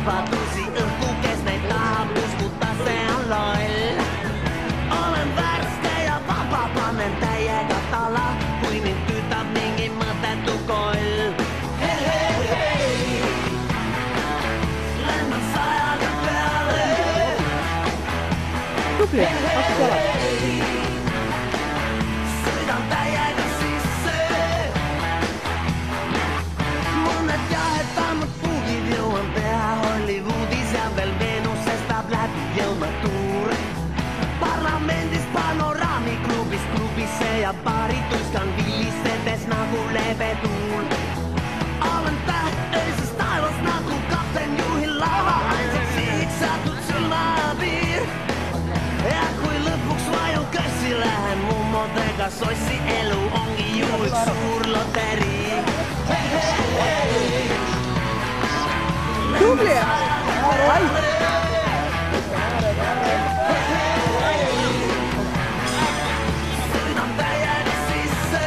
Vapautuisi ylkukees näin taapus, mutta se on loil. Olen värske ja vapaa-pannen täijä katala, huimin tytä mingin mõttetu koil. Hei hei hei, lennän sajaga peale. Tuplia, askel. Sõidan täiega sisse. Monet jaetaan, mut puugid jõuan teha Hollywoodis ja veel Venusest läbi jõudmatuur. Parlamendist panoraamiklubis klubisse ja baari tuiskan villistetes nagu levetuul. Olen tähteisissä taivas nagu kapten juhin lava, ainsaks sihiks satud silmapiir. Ja kui lõpuks vajun kössi lähen mummodega sossi, elu ongi ju üks suur loterii. Hei, hei, hei! Tuplia! Ai! Sõidan täiega sisse.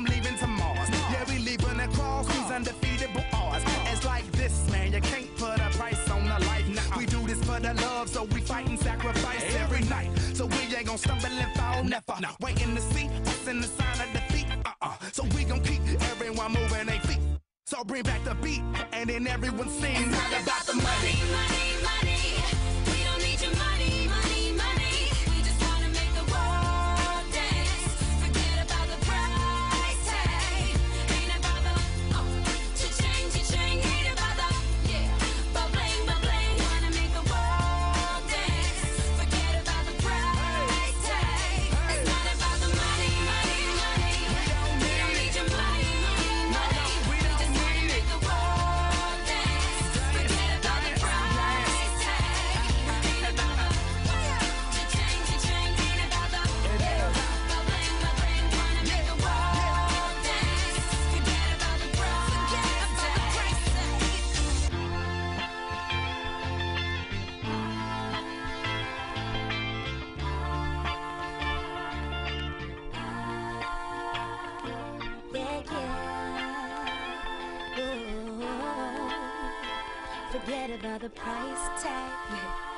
I'm leaving to Mars. Yeah, we leaving across these undefeatable odds. It's like this, man, you can't put a price on a life. We do this for the love, so we fight and sacrifice every night. So we ain't gon' stumble and fall, never. Waiting to see us in the sign of defeat. So we gon' keep everyone moving their feet. So bring back the beat, and then everyone sings. It's not about the money. Money, money. We don't need your money, money, money. We just wanna make the world dance. Forget about the price tag. Ain't about the cha-ching, cha-ching. Ain't about the ba-bling, ba-bling. Wanna make the world dance. Forget about the price tag. It's not about the money, money, money. We don't need your money, money, money. We just wanna make the world dance. Forget about the price tag. Ain't about the cha-ching, cha-ching. Ain't about the ba-bling, ba-bling. Wanna make the world dance. Forget about the price tag. Yeah, yeah. Ooh. Forget about the price tag.